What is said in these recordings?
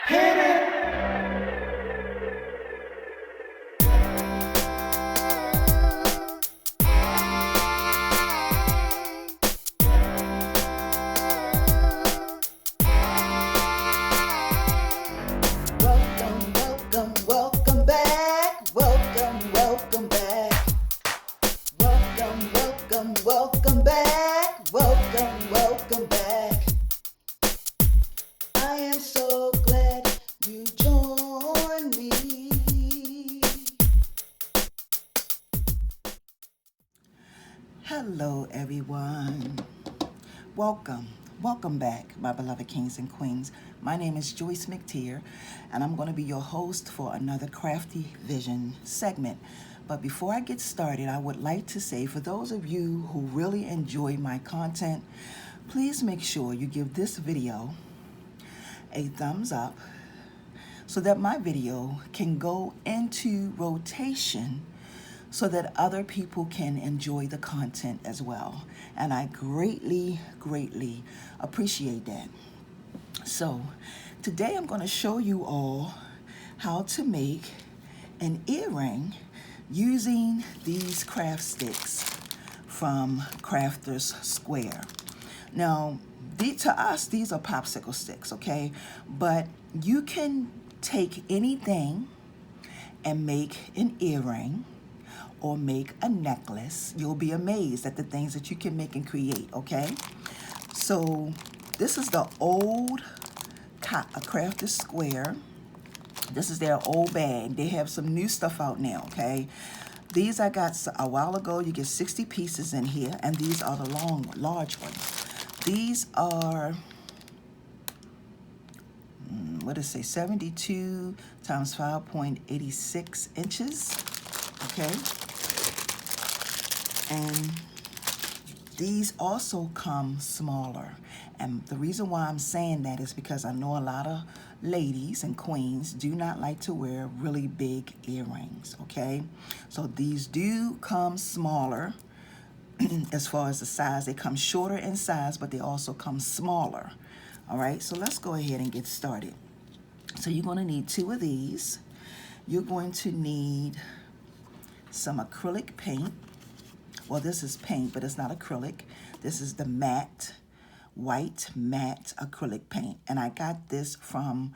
Hit it. Welcome, welcome, welcome back. Welcome, welcome back. Welcome, welcome, welcome back. Welcome, welcome back. I am so glad you joined me. Hello, everyone. Welcome back, my beloved kings and queens. My name is Joyce McTeer, and I'm going to be your host for another Crafty Vision segment. But before I get started, I would like to say, for those of you who really enjoy my content, please make sure you give this video a thumbs up so that my video can go into rotation so that other people can enjoy the content as well. And I greatly, greatly appreciate that. So today I'm going to show you all how to make an earring using these craft sticks from Crafter's Square. Now, to us, these are popsicle sticks, okay? But you can take anything and make an earring or make a necklace. You'll be amazed at the things that you can make and create, okay? So this is the old Crafted Square. This is their old bag. They have some new stuff out now, okay? These I got a while ago. You get 60 pieces in here, and these are the large ones. These are, what does it say, 72 times 5.86 inches, okay? And these also come smaller. And the reason why I'm saying that is because I know a lot of ladies and queens do not like to wear really big earrings, okay? So these do come smaller as far as the size. They come shorter in size, but they also come smaller. All right, so let's go ahead and get started. So you're going to need 2 of these. You're going to need some acrylic paint. Well, this is paint, but it's not acrylic. This is the white matte acrylic paint. And I got this from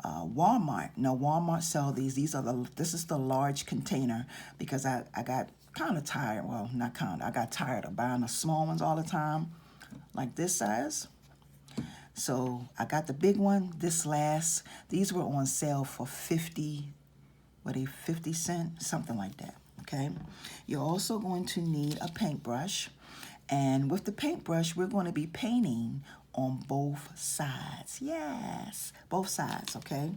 Walmart. Now, Walmart sell these. This is the large container because I got kind of tired. Well, not kind of. I got tired of buying the small ones all the time, like this size. So I got the big one. These were on sale for 50 cents? Something like that. Okay, you're also going to need a paintbrush, and with the paintbrush we're going to be painting on both sides. Yes, both sides. Okay,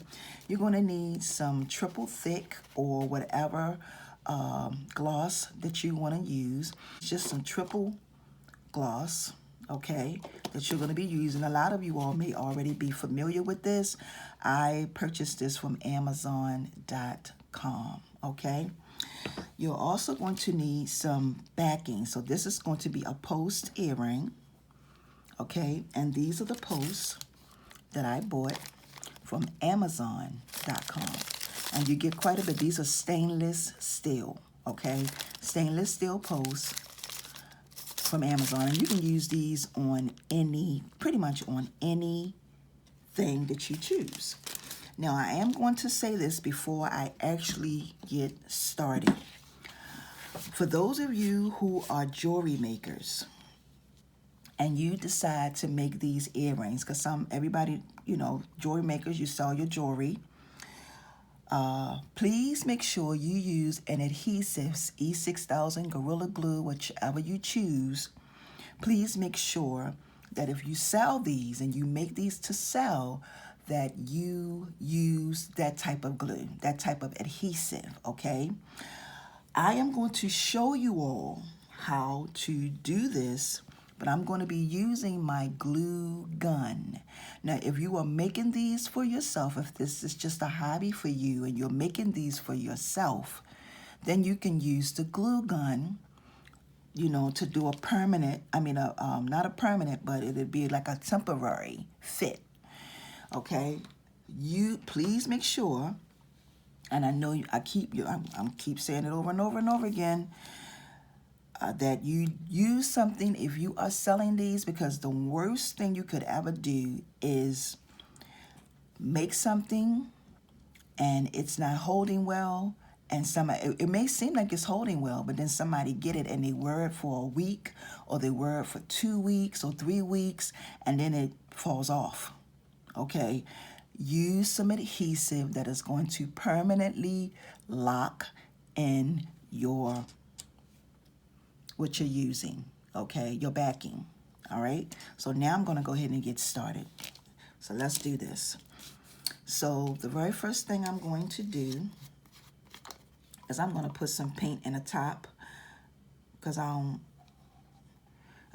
you're going to need some triple thick or whatever gloss that you want to use. Just some triple gloss, okay, that you're going to be using. A lot of you all may already be familiar with this. I purchased this from Amazon.com. Okay, you're also going to need some backing. So this is going to be a post earring, okay? And these are the posts that I bought from Amazon.com. And you get quite a bit. These are stainless steel, okay? Stainless steel posts from Amazon. And you can use these on pretty much on anything that you choose. Now, I am going to say this before I actually get started. For those of you who are jewelry makers and you decide to make these earrings, because everybody, jewelry makers, you sell your jewelry, please make sure you use an adhesive, E6000, Gorilla Glue, whichever you choose. Please make sure that if you sell these and you make these to sell, that you use that type of glue, that type of adhesive, okay? I am going to show you all how to do this, but I'm going to be using my glue gun. Now, if you are making these for yourself, if this is just a hobby for you and you're making these for yourself, then you can use the glue gun, to do a permanent, not a permanent, but it'd be like a temporary fit. Okay, you please make sure, and I know I'm keep saying it over and over and over again, that you use something if you are selling these, because the worst thing you could ever do is make something and it's not holding well, and it may seem like it's holding well, but then somebody get it and they wear it for a week, or they wear it for 2 weeks or 3 weeks, and then it falls off. Okay, use some adhesive that is going to permanently lock in what you're using, okay, your backing. All right, so now I'm going to go ahead and get started. So let's do this. So the very first thing I'm going to do is I'm going to put some paint in the top, because I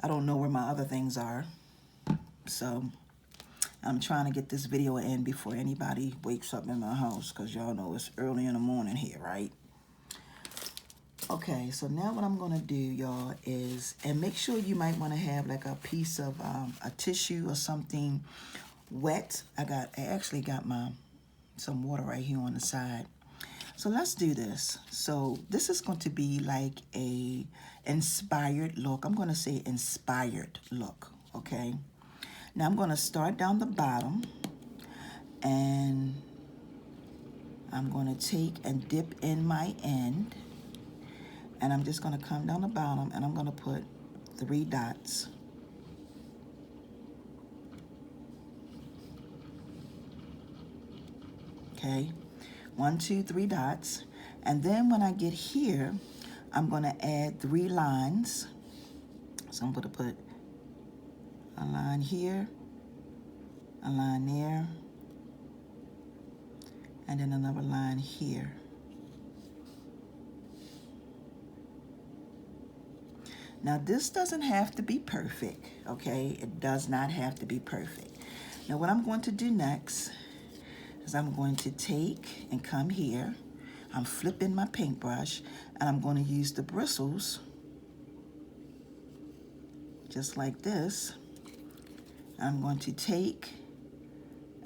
don't know where my other things are. So I'm trying to get this video in before anybody wakes up in my house, because y'all know it's early in the morning here, right? Okay, so now what I'm going to do, y'all, is, and make sure you might want to have like a piece of a tissue or something wet. I actually got some water right here on the side. So let's do this. So this is going to be like a inspired look. I'm going to say inspired look, okay? Now I'm going to start down the bottom, and I'm going to take and dip in my end, and I'm just going to come down the bottom, and I'm going to put 3 dots. Okay, 1, 2, 3 dots. And then when I get here, I'm going to add 3 lines. So I'm going to put a line here, a line there, and then another line here. Now this doesn't have to be perfect, okay? It does not have to be perfect. Now what I'm going to do next is I'm going to take and come here. I'm flipping my paintbrush, and I'm going to use the bristles just like this. I'm going to take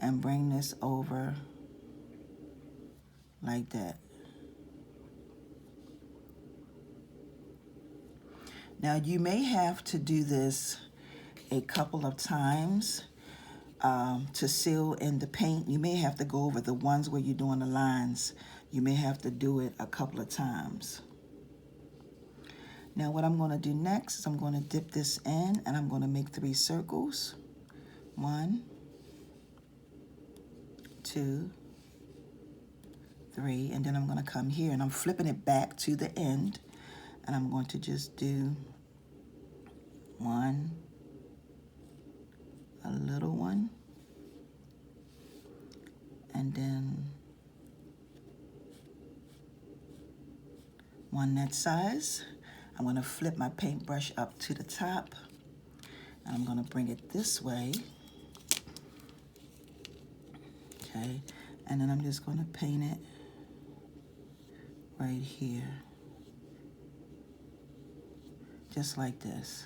and bring this over like that. Now you may have to do this a couple of times to seal in the paint. You may have to go over the ones where you're doing the lines. You may have to do it a couple of times. Now what I'm going to do next is I'm going to dip this in, and I'm going to make 3 circles. 1, 2, 3, and then I'm going to come here, and I'm flipping it back to the end, and I'm going to just do 1, a little one, and then 1 that size. I'm going to flip my paintbrush up to the top, and I'm going to bring it this way. Okay, and then I'm just going to paint it right here, just like this.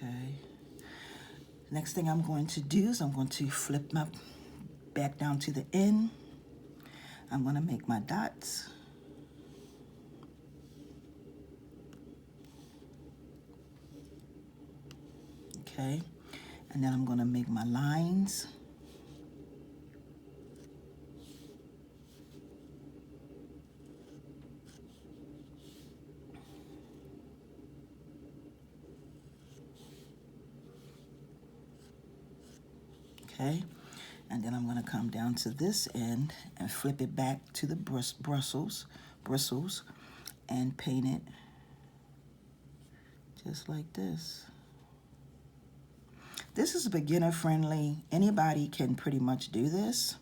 Okay. Next thing I'm going to do is I'm going to flip my back down to the end. I'm going to make my dots. Okay. And then I'm going to make my lines. Okay, and then I'm going to come down to this end and flip it back to the bristles, and paint it just like this. This is beginner friendly. Anybody can pretty much do this,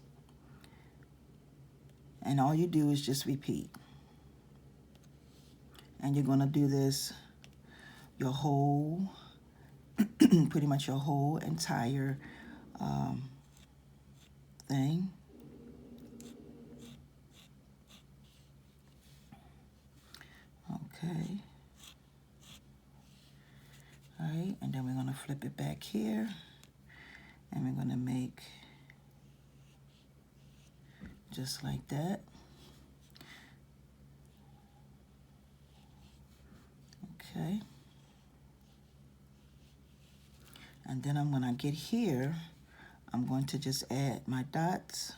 and all you do is just repeat. And you're going to do this your whole, pretty much your whole entire thing. Okay. All right, and then we're going to flip it back here, and we're going to make just like that. Okay. And then when I get here, I'm going to just add my dots.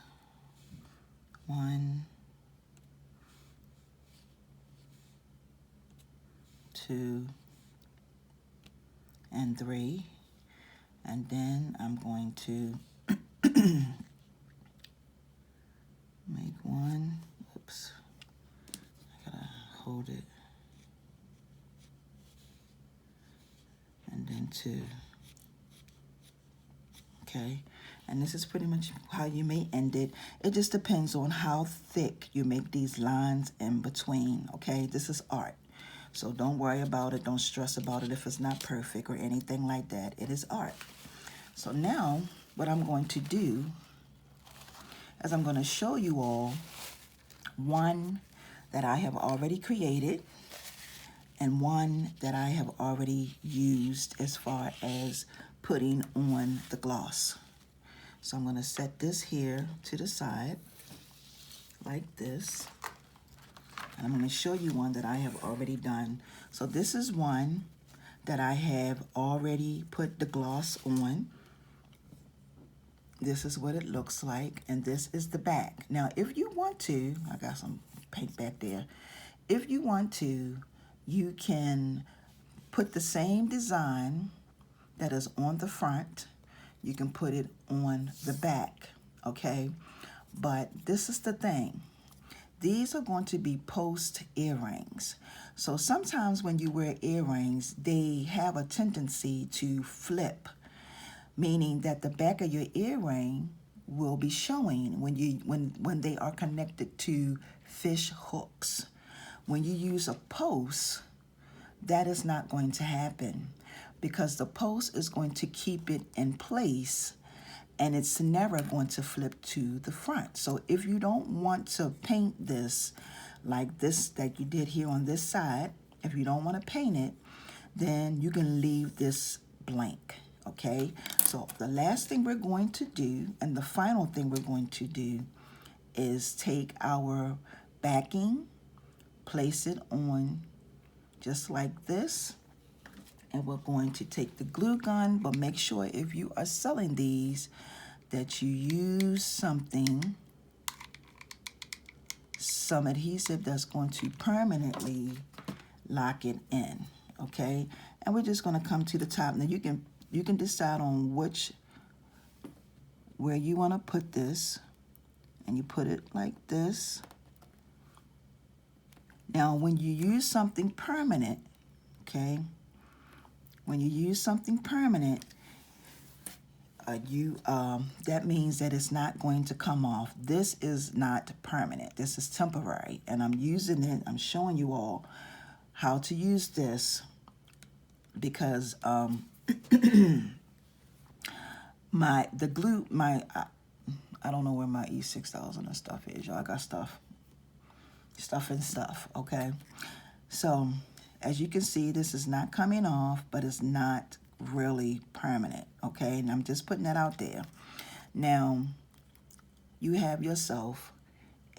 1, 2, and 3. And then I'm going to make 1. Oops. I gotta hold it. And then 2. Okay. And this is pretty much how you may end it. It just depends on how thick you make these lines in between, okay? This is art. So don't worry about it. Don't stress about it if it's not perfect or anything like that. It is art. So now what I'm going to do is I'm going to show you all one that I have already created and one that I have already used as far as putting on the gloss. So I'm going to set this here to the side like this. And I'm going to show you one that I have already done. So this is one that I have already put the gloss on. This is what it looks like, and this is the back. Now, if you want to, I got some paint back there. If you want to, you can put the same design that is on the front. You can put it on the back, okay? But this is the thing. These are going to be post earrings. So sometimes when you wear earrings, they have a tendency to flip, meaning that the back of your earring will be showing when they are connected to fish hooks. When you use a post, that is not going to happen because the post is going to keep it in place and it's never going to flip to the front. So if you don't want to paint this like this that you did here on this side, if you don't want to paint it, then you can leave this blank, okay? So the last thing we're going to do, and the final thing we're going to do, is take our backing, place it on just like this, and we're going to take the glue gun, but make sure if you are selling these that you use some adhesive that's going to permanently lock it in, okay? And we're just going to come to the top. Now you can decide on where you want to put this, and you put it like this. Now when you use something permanent, okay, when you use something permanent, that means that it's not going to come off. This is not permanent. This is temporary, and I'm using it. I'm showing you all how to use this because I don't know where my E6000 and stuff is. Y'all got stuff and stuff. Okay, so as you can see, this is not coming off, but it's not really permanent, okay? And I'm just putting that out there. Now, you have yourself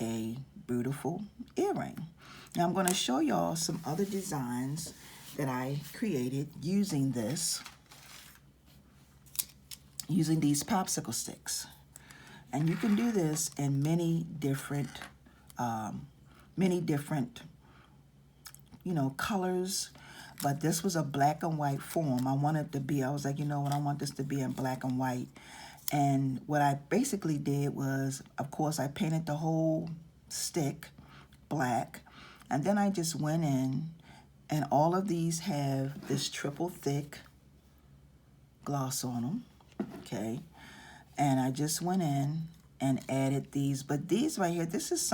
a beautiful earring. Now, I'm going to show y'all some other designs that I created using these popsicle sticks. And you can do this in many different colors. But this was a black and white form. I was like, you know what, I want this to be in black and white. And what I basically did was, of course, I painted the whole stick black. And then I just went in, and all of these have this triple thick gloss on them, okay? And I just went in and added these. But these right here, this is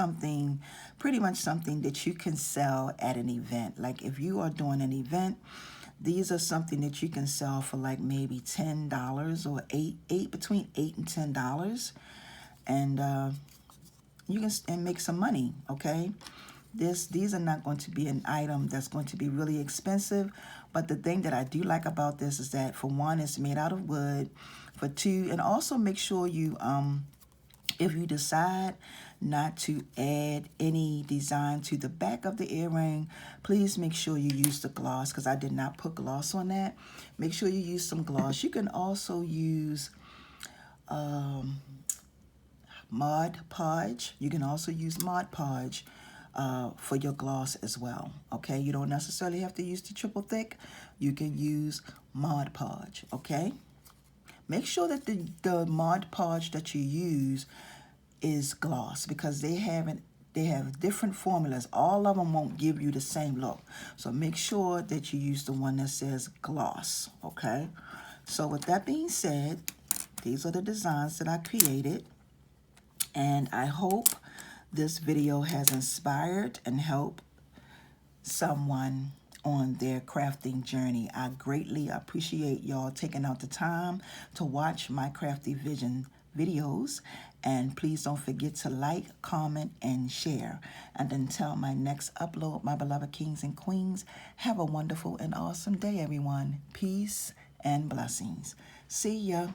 pretty much something that you can sell at an event. Like if you are doing an event, these are something that you can sell for like maybe $10 or between $8 and $10. And you can make some money, okay? these are not going to be an item that's going to be really expensive, but the thing that I do like about this is that, for one, it's made out of wood. For two, and also make sure you, if you decide not to add any design to the back of the earring, please make sure you use the gloss, because I did not put gloss on that. Make sure you use some gloss. You can also use Mod Podge. You can also use Mod Podge for your gloss as well. Okay, you don't necessarily have to use the triple thick. You can use Mod Podge. Okay, make sure that the Mod Podge that you use is gloss, because they have different formulas. All of them won't give you the same look. So make sure that you use the one that says gloss. Okay, so with that being said, these are the designs that I created. And I hope this video has inspired and helped someone on their crafting journey. I greatly appreciate y'all taking out the time to watch my Crafty Vision videos. And please don't forget to like, comment, and share. And until my next upload, my beloved kings and queens, have a wonderful and awesome day, everyone. Peace and blessings. See ya.